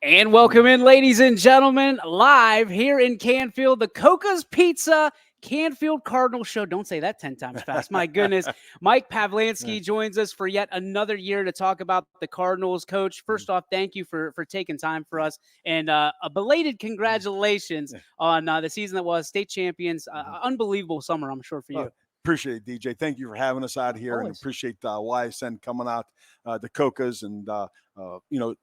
And welcome in, ladies and gentlemen, live here in Canfield, the Coca's Pizza Canfield Cardinals show. Don't say that 10 times fast. My goodness. Mike Pavlansky joins us for yet another year to talk about the Cardinals. Coach, first off, thank you for taking time for us. And a belated congratulations on the season that was state champions. Unbelievable summer, I'm sure, for you. Appreciate it, DJ. Thank you for having us out here. Always. And appreciate YSN coming out, the Cocas, and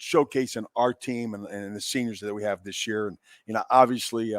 showcasing our team and the seniors that we have this year. And obviously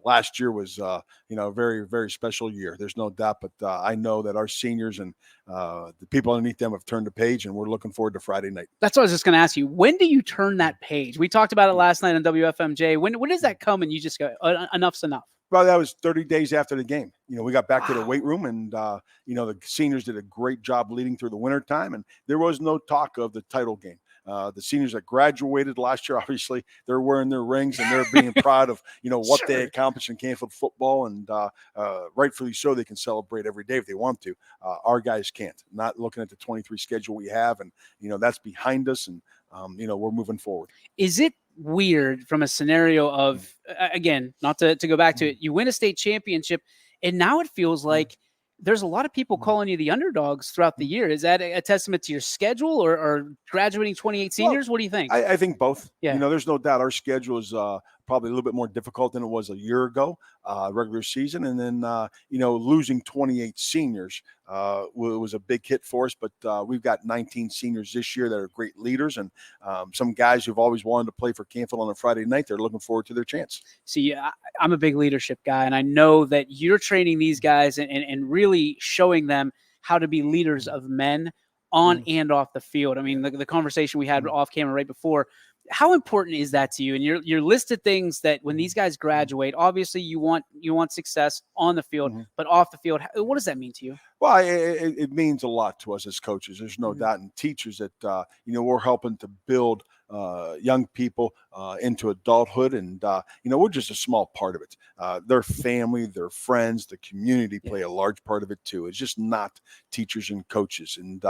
last year was a very, very special year. There's no doubt. But I know that our seniors and the people underneath them have turned the page, and we're looking forward to Friday night. That's what I was just going to ask you. When do you turn that page? We talked about it last night on WFMJ. When does that come and you just go, enough's enough? Well, that was 30 days after the game. We got back to the weight room, and the seniors did a great job leading through the wintertime, and there was no talk of the title game. The seniors that graduated last year, obviously, they're wearing their rings and they're being proud of what they accomplished in Canfield football, and rightfully so. They can celebrate every day if they want to. Our guys can't. Not looking at the 23 schedule we have, and that's behind us, and we're moving forward. Is it weird from a scenario of, again, not to go back to it, you win a state championship, and now it feels like there's a lot of people calling you the underdogs throughout the year. Is that a testament to your schedule or graduating 28 seniors? What do you think? I think both. Yeah. There's no doubt our schedule is probably a little bit more difficult than it was a year ago, regular season. And then, losing 28 seniors was a big hit for us. But we've got 19 seniors this year that are great leaders, and some guys who've always wanted to play for Canfield on a Friday night. They're looking forward to their chance. See, I'm a big leadership guy, and I know that you're training these guys and really showing them how to be leaders of men on and off the field. I mean, the conversation we had off camera right before, how important is that to you? And your list of things that when these guys graduate, obviously you want success on the field, but off the field, what does that mean to you? Well, it means a lot to us as coaches. There's no doubt, and teachers that we're helping to build young people into adulthood, and we're just a small part of it. Their family, their friends, the community play a large part of it too. It's just not teachers and coaches. And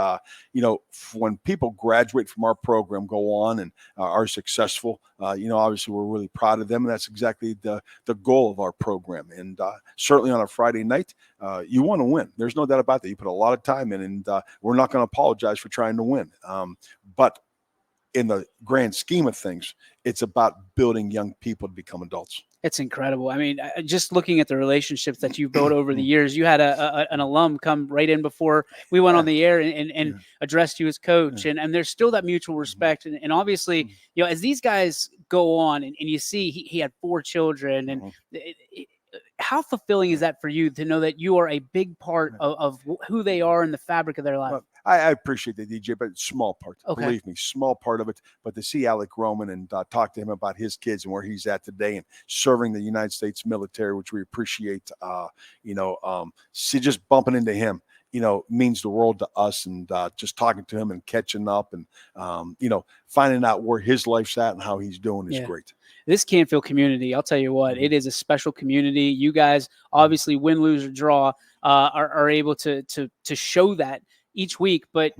when people graduate from our program, go on and are successful, obviously we're really proud of them, and that's exactly the goal of our program. And certainly on a Friday night, you want to win. There's no doubt about that. You put a lot of time in, and we're not going to apologize for trying to win. But in the grand scheme of things, it's about building young people to become adults. It's incredible. I mean, just looking at the relationships that you've built over the years, you had an alum come right in before we went on the air and addressed you as coach. And there's still that mutual respect. And obviously, as these guys go on and you see he had 4 children, and how fulfilling is that for you to know that you are a big part of who they are in the fabric of their life? Well, I appreciate the DJ, but it's small part. Okay. Believe me, small part of it. But to see Alec Roman and talk to him about his kids and where he's at today and serving the United States military, which we appreciate, see just bumping into him, means the world to us, and just talking to him and catching up and, finding out where his life's at and how he's doing is great. This Canfield community, I'll tell you what, it is a special community. You guys obviously win, lose, or draw are able to show that each week. But,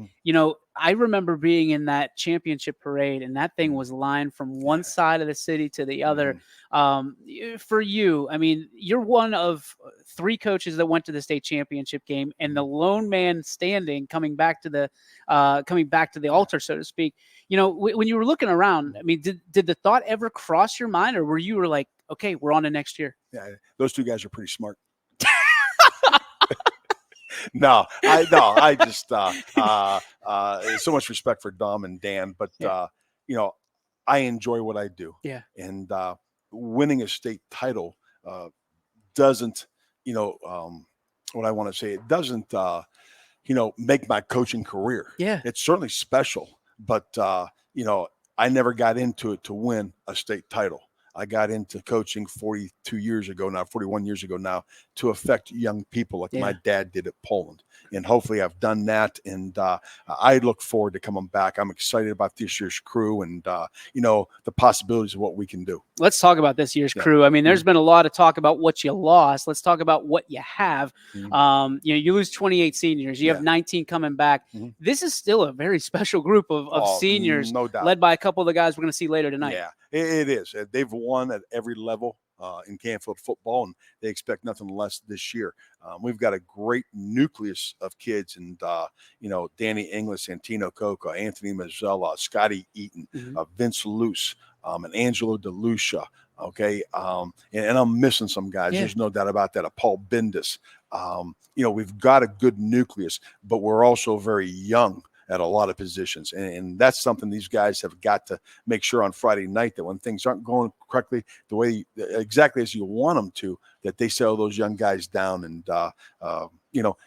I remember being in that championship parade, and that thing was lined from one side of the city to the other. For you, I mean, you're one of 3 coaches that went to the state championship game, and the lone man standing, coming back to the altar, so to speak. When you were looking around, I mean, did the thought ever cross your mind, or were you like, okay, we're on to next year? Yeah, those 2 guys are pretty smart. I just so much respect for Dom and Dan, but I enjoy what I do. Yeah. And winning a state title doesn't, what I want to say, it doesn't make my coaching career. Yeah. It's certainly special, but I never got into it to win a state title. I got into coaching 42 years ago now, 41 years ago now, to affect young people like my dad did at Poland. And hopefully I've done that. And I look forward to coming back. I'm excited about this year's crew and, the possibilities of what we can do. Let's talk about this year's crew. I mean, there's been a lot of talk about what you lost. Let's talk about what you have. You lose 28 seniors. You have 19 coming back. This is still a very special group of seniors, no doubt, led by a couple of the guys we're going to see later tonight. Yeah, it is. They've won at every level in Canfield football, and they expect nothing less this year. We've got a great nucleus of kids, and Danny Inglis, Santino Coco, Anthony Mazzella, Scotty Eaton, Vince Luce, and Angelo DeLucia. Okay, and I'm missing some guys. There's no doubt about that. Paul Bendis. We've got a good nucleus, but we're also very young at a lot of positions. And that's something these guys have got to make sure on Friday night, that when things aren't going correctly, the way exactly as you want them to, that they settle those young guys down and,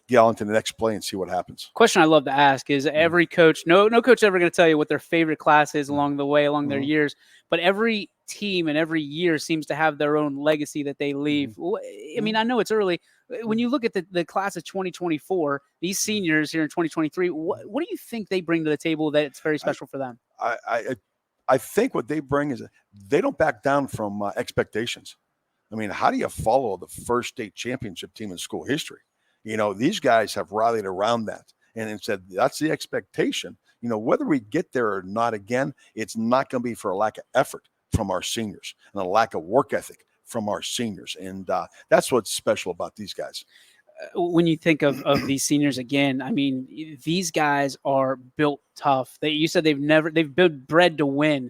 get on to the next play and see what happens. Question I love to ask is every coach, no coach ever going to tell you what their favorite class is along the way, along their years, but every team and every year seems to have their own legacy that they leave. I mean, I know it's early. When you look at the class of 2024, these seniors here in 2023, what do you think they bring to the table that it's very special for them? I think what they bring is they don't back down from expectations. I mean, how do you follow the first state championship team in school history? These guys have rallied around that and said, that's the expectation. Whether we get there or not, again, it's not going to be for a lack of effort from our seniors and a lack of work ethic from our seniors. And that's what's special about these guys. When you think of these seniors again, I mean, these guys are built tough. You said they've been bred to win.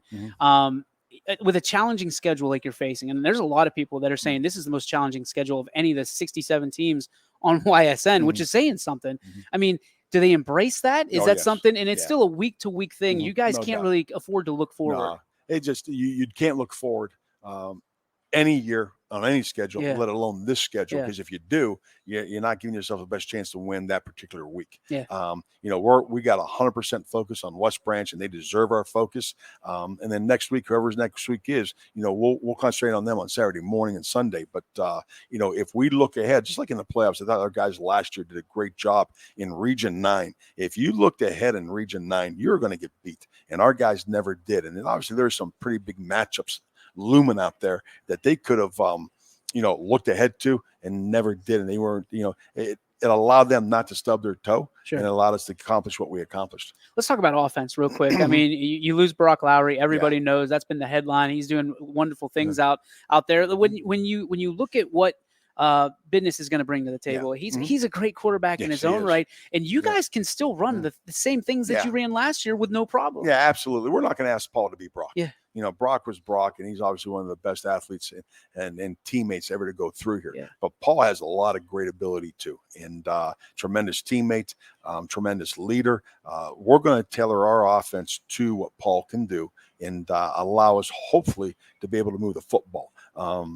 With a challenging schedule like you're facing, and there's a lot of people that are saying this is the most challenging schedule of any of the 67 teams on YSN, which is saying something. I mean, do they embrace that? Is that something? And it's still a week-to-week thing. You guys can't really afford to look forward. No, it just you can't look forward any year on any schedule, let alone this schedule. Because if you do, you're not giving yourself the best chance to win that particular week. We got 100% focus on West Branch, and they deserve our focus. And then next week, whoever's next week is, we'll concentrate on them on Saturday morning and Sunday. But if we look ahead, just like in the playoffs, I thought our guys last year did a great job in Region 9. If you looked ahead in Region 9, you're going to get beat, and our guys never did. And then obviously there's some pretty big matchups looming out there that they could have looked ahead to and never did, and they weren't it allowed them not to stub their toe, and it allowed us to accomplish what we accomplished. Let's talk about offense real quick. I mean, you lose Brock Lowry, everybody knows that's been the headline. He's doing wonderful things out there. When you look at what Business is going to bring to the table, he's a great quarterback in his own right, and you guys can still run the same things that you ran last year with no problem. Yeah, absolutely. We're not going to ask Paul to be Brock. Brock was Brock, and he's obviously one of the best athletes and teammates ever to go through here. But Paul has a lot of great ability too, and tremendous teammate, tremendous leader. We're going to tailor our offense to what Paul can do and allow us, hopefully, to be able to move the football.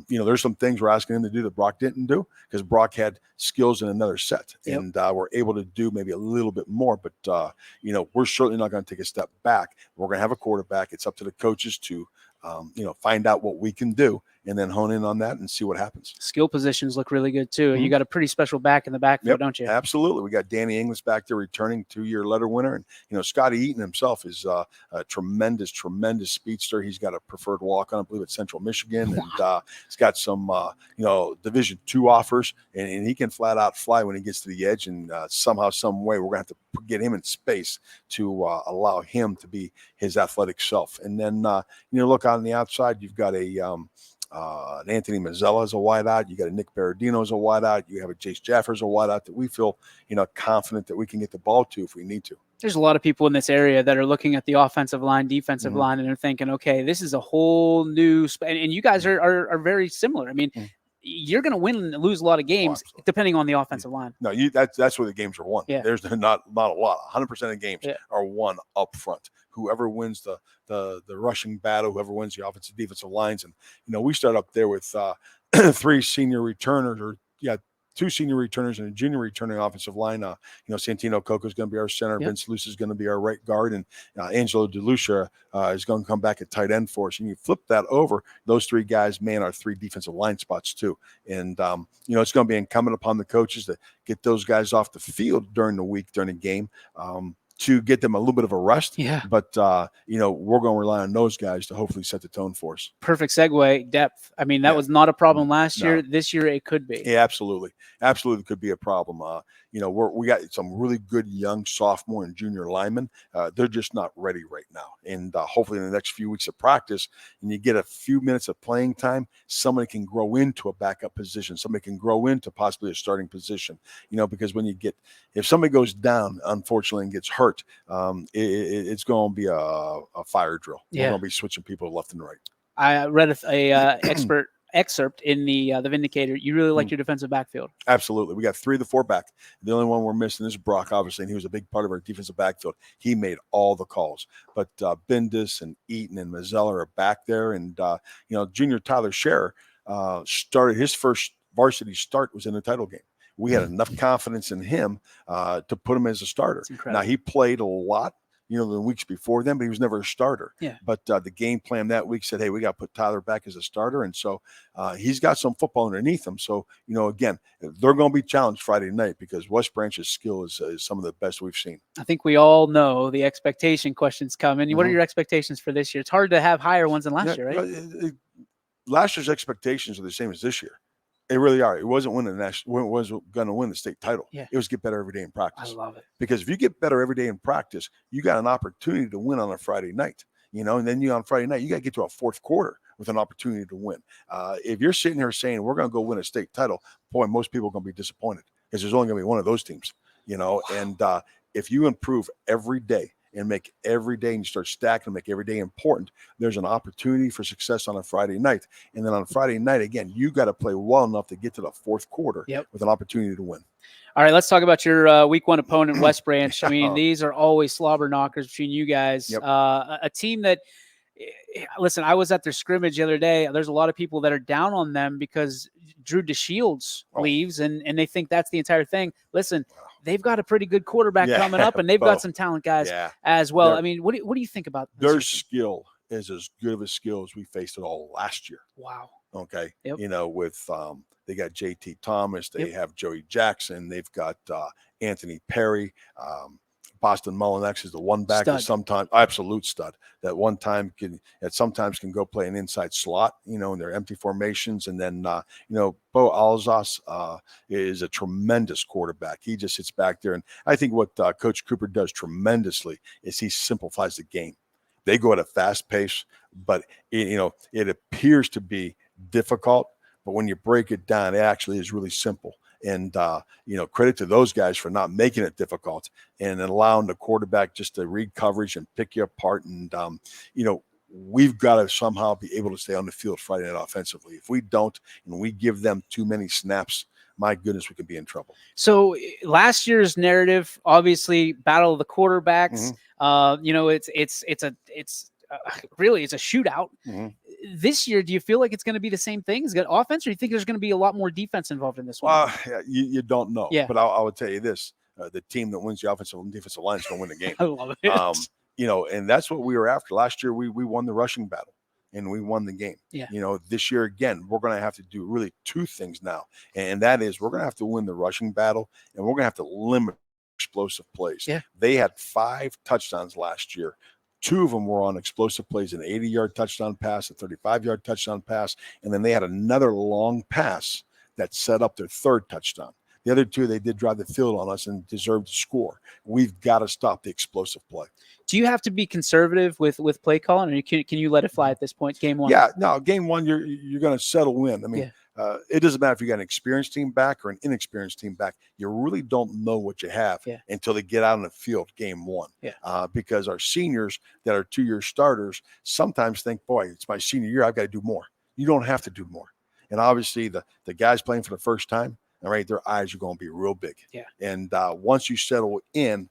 There's some things we're asking him to do that Brock didn't do, because Brock had skills in another set, and we're able to do maybe a little bit more. But we're certainly not going to take a step back. We're going to have a quarterback. It's up to the coaches to find out what we can do and then hone in on that and see what happens. Skill positions look really good too. You got a pretty special back in the backfield, don't you? Absolutely. We got Danny Inglis back there returning, 2-year letter winner. And, Scotty Eaton himself is a tremendous speedster. He's got a preferred walk-on, I believe, at Central Michigan. And he's got some, Division II offers, and he can flat out fly when he gets to the edge. And somehow, some way, we're going to have to get him in space to allow him to be his athletic self. And then, look on the outside, you've got an Anthony Mazzella as a wideout. You got a Nick Berardino as a wideout. You have a Jace Jaffer as a wideout that we feel, confident that we can get the ball to if we need to. There's a lot of people in this area that are looking at the offensive line, defensive line, and they're thinking, okay, this is a whole new and you guys are very similar. I mean, you're going to win and lose a lot of games depending on the offensive line. No, that's where the games are won. There's not a lot. 100% of games are won up front. Whoever wins the rushing battle, whoever wins the offensive defensive lines. And, we start up there with 3 senior returners, or two senior returners and a junior returning offensive line. Santino Coco is going to be our center. Yep. Vince Luce is going to be our right guard, and Angelo DeLucia is going to come back at tight end for us. And you flip that over, those three guys man our three defensive line spots too. And it's going to be incumbent upon the coaches to get those guys off the field during the week, during the game. To get them a little bit of a rest. Yeah. But, we're going to rely on those guys to hopefully set the tone for us. Perfect segue. Depth. I mean, that was not a problem last year. This year it could be. Yeah, absolutely. Absolutely could be a problem. We got some really good young sophomore and junior linemen. They're just not ready right now. And hopefully in the next few weeks of practice, and you get a few minutes of playing time, somebody can grow into a backup position. Somebody can grow into possibly a starting position, because if somebody goes down, unfortunately, and gets hurt, it's going to be a fire drill. Yeah. We're going to be switching people left and right. I read a excerpt in the Vindicator. You really like your defensive backfield. Absolutely. We got 3 of the 4 back. The only one we're missing is Brock, obviously, and he was a big part of our defensive backfield. He made all the calls. But Bendis and Eaton and Mazzella are back there. And, junior Tyler Scherer started his first varsity start was in the title game. We had enough confidence in him to put him as a starter. Now, he played a lot, the weeks before then, but he was never a starter. Yeah. But the game plan that week said, hey, we got to put Tyler back as a starter. And so he's got some football underneath him. So, again, they're going to be challenged Friday night because West Branch's skill is some of the best we've seen. I think we all know the expectation questions coming. Mm-hmm. What are your expectations for this year? It's hard to have higher ones than last year, right? Last year's expectations are the same as this year. They really are. It wasn't going to win the state title. Yeah. It was get better every day in practice. I love it. Because if you get better every day in practice, you got an opportunity to win on a Friday night. And then on Friday night, you got to get to a fourth quarter with an opportunity to win. If you're sitting here saying we're going to go win a state title, boy, most people are going to be disappointed because there's only going to be one of those teams. Wow. And if you improve every day and make every day and you start stacking and make every day important, there's an opportunity for success on a Friday night. And then on Friday night, again, you got to play well enough to get to the fourth quarter with an opportunity to win. All right, let's talk about your week 1 opponent, West Branch. I mean, these are always slobber knockers between you guys. Yep. A team that, listen, I was at their scrimmage the other day. There's a lot of people that are down on them because Drew DeShields leaves, and they think that's the entire thing. Listen, they've got a pretty good quarterback coming up, and they've got some talent guys as well. I mean, what do you think about this? Their skill is as good of a skill as we faced it all last year. Wow. Okay. Yep. With they got JT Thomas, they have Joey Jackson, they've got Anthony Perry, Boston Mullinex is the one back that sometimes absolute stud that sometimes can go play an inside slot, in their empty formations. And then, Bo Alzas is a tremendous quarterback. He just sits back there. And I think what Coach Cooper does tremendously is he simplifies the game. They go at a fast pace, but it appears to be difficult. But when you break it down, it actually is really simple. And, credit to those guys for not making it difficult and allowing the quarterback just to read coverage and pick you apart. And, we've got to somehow be able to stay on the field Friday night offensively. If we don't and we give them too many snaps, my goodness, we could be in trouble. So last year's narrative, obviously, battle of the quarterbacks. Mm-hmm. It's really a shootout. Mm-hmm. This year, do you feel like it's going to be the same thing? Is it offense, or do you think there's going to be a lot more defense involved in this one? You don't know. Yeah. But I would tell you this: the team that wins the offensive and defensive line is going to win the game. I love it. And that's what we were after. Last year, we won the rushing battle, and we won the game. Yeah. This year again, we're going to have to do really 2 things now, and that is we're going to have to win the rushing battle, and we're going to have to limit explosive plays. Yeah. They had 5 touchdowns last year. 2 of them were on explosive plays, an 80-yard touchdown pass, a 35-yard touchdown pass, and then they had another long pass that set up their 3rd touchdown. The other 2, they did drive the field on us and deserved to score. We've got to stop the explosive play. Do you have to be conservative with play calling, or can you let it fly at this point? Game 1. Yeah, no, game 1, you're going to settle in. I mean, it doesn't matter if you got an experienced team back or an inexperienced team back. You really don't know what you have until they get out on the field game 1. Yeah. Because our seniors that are 2-year starters sometimes think, boy, it's my senior year. I've got to do more. You don't have to do more. And obviously the guys playing for the first time, all right, their eyes are going to be real big. Yeah. And once you settle in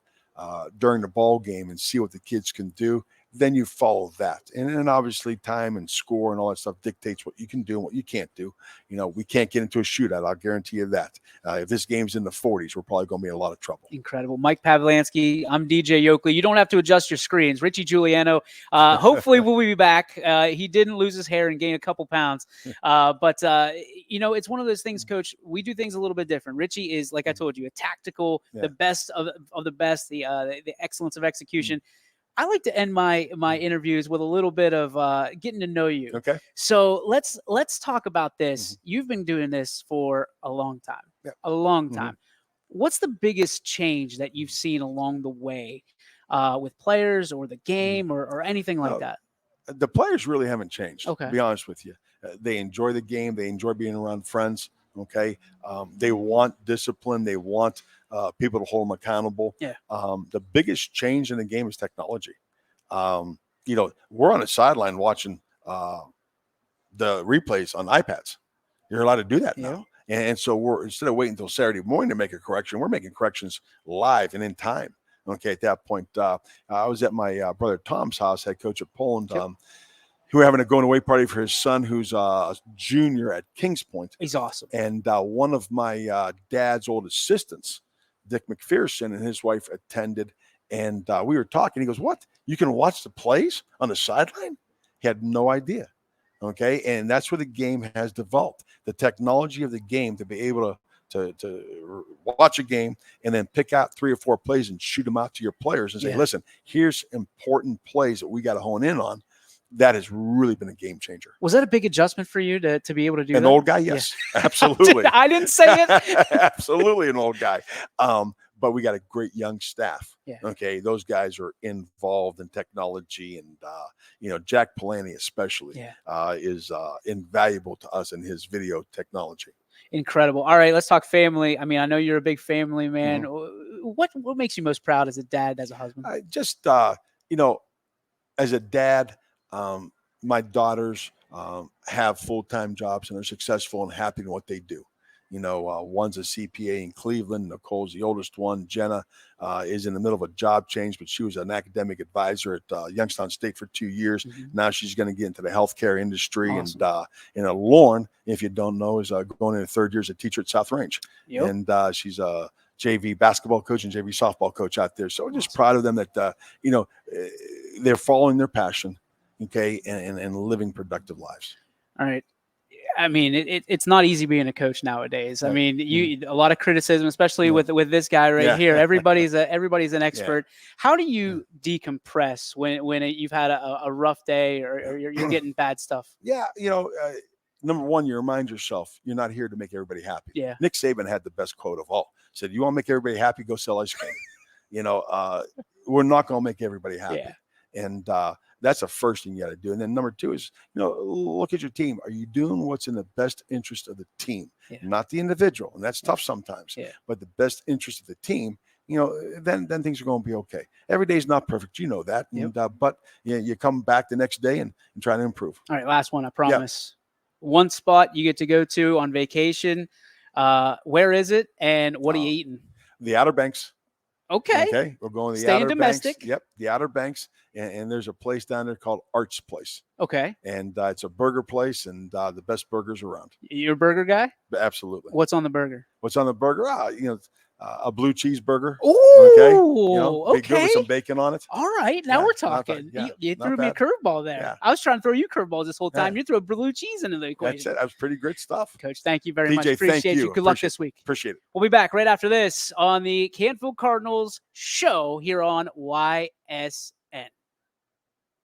during the ball game and see what the kids can do, then you follow that. And then obviously time and score and all that stuff dictates what you can do and what you can't do. We can't get into a shootout. I'll guarantee you that. If this game's in the 40s, we're probably going to be in a lot of trouble. Incredible. Mike Pavlansky, I'm DJ Yoakley. You don't have to adjust your screens. Richie Giuliano, hopefully we'll be back. He didn't lose his hair and gain a couple pounds. But it's one of those things, Coach, we do things a little bit different. Richie is, like I told you, a tactical, the best of the best, the excellence of execution. I like to end my interviews with a little bit of getting to know you. Okay. So let's talk about this. You've been doing this for a long time. Yeah. A long time. What's the biggest change that you've seen along the way with players or the game or anything like that? The players really haven't changed, Okay. to be honest with you. They enjoy the game. They enjoy being around friends. Okay. They want discipline. They want people to hold them accountable. Yeah. The biggest change in the game is technology. We're on the sideline watching the replays on iPads. You're allowed to do that now. And so instead of waiting until Saturday morning to make a correction, we're making corrections live and in time. Okay. At that point, I was at my brother Tom's house, head coach at Poland. We were having a going away party for his son, who's a junior at Kings Point. He's awesome. And one of my dad's old assistants, Dick McPherson, and his wife attended. And we were talking. He goes, "What? You can watch the plays on the sideline?" He had no idea. Okay. And that's where the game has developed. The technology of the game to be able to watch a game and then pick out 3 or 4 plays and shoot them out to your players and say, listen, here's important plays that we got to hone in on. That has really been a game changer. Was that a big adjustment for you to be able to do that? An old guy? Yes, absolutely. I didn't say it. Absolutely an old guy. But we got a great young staff. Yeah. Okay. Those guys are involved in technology and, Jack Palani especially is invaluable to us in his video technology. Incredible. All right, let's talk family. I mean, I know you're a big family man. What makes you most proud as a dad, as a husband? As a dad, my daughters have full-time jobs and are successful and happy in what they do. One's a CPA in Cleveland. Nicole's the oldest one. Jenna is in the middle of a job change, but she was an academic advisor at Youngstown State for 2 years. Now she's going to get into the healthcare industry. Awesome. And Lauren, if you don't know, is going into 3rd year as a teacher at South Range. Yep. And she's a JV basketball coach and JV softball coach out there. So I'm just proud of them that, they're following their passion, okay, and living productive lives. All right. I mean, it's not easy being a coach nowadays. I mean, a lot of criticism, especially with this guy right here. Everybody's an expert. How do you decompress when you've had a rough day or you're getting bad stuff? Yeah, number one, you remind yourself you're not here to make everybody happy. Yeah. Nick Saban had the best quote of all. Said, "You want to make everybody happy? Go sell ice cream." We're not going to make everybody happy. Yeah. And that's the first thing you got to do. And then number 2 is, look at your team. Are you doing what's in the best interest of the team, not the individual? And that's tough sometimes, but the best interest of the team, then things are going to be okay. Every day is not perfect. You know that. And, but you come back the next day and try to improve. All right. Last one, I promise. One spot you get to go to on vacation. Where is it? And what are you eating? The Outer Banks. Okay. We're going to the Staying Outer domestic. Banks. Yep. The Outer Banks. And there's a place down there called Art's Place. Okay. And it's a burger place and the best burgers around. You're a burger guy? Absolutely. What's on the burger? What's on the burger? A blue cheeseburger. Ooh, okay. Be good with some bacon on it. All right. Now we're talking. You threw me a curveball there. Yeah. I was trying to throw you curveballs this whole time. You threw a blue cheese into the equation. That's it. That was pretty great stuff. Coach, thank you very much. DJ, Appreciate you. Good luck this week. Appreciate it. We'll be back right after this on the Canfield Cardinals show here on YSN.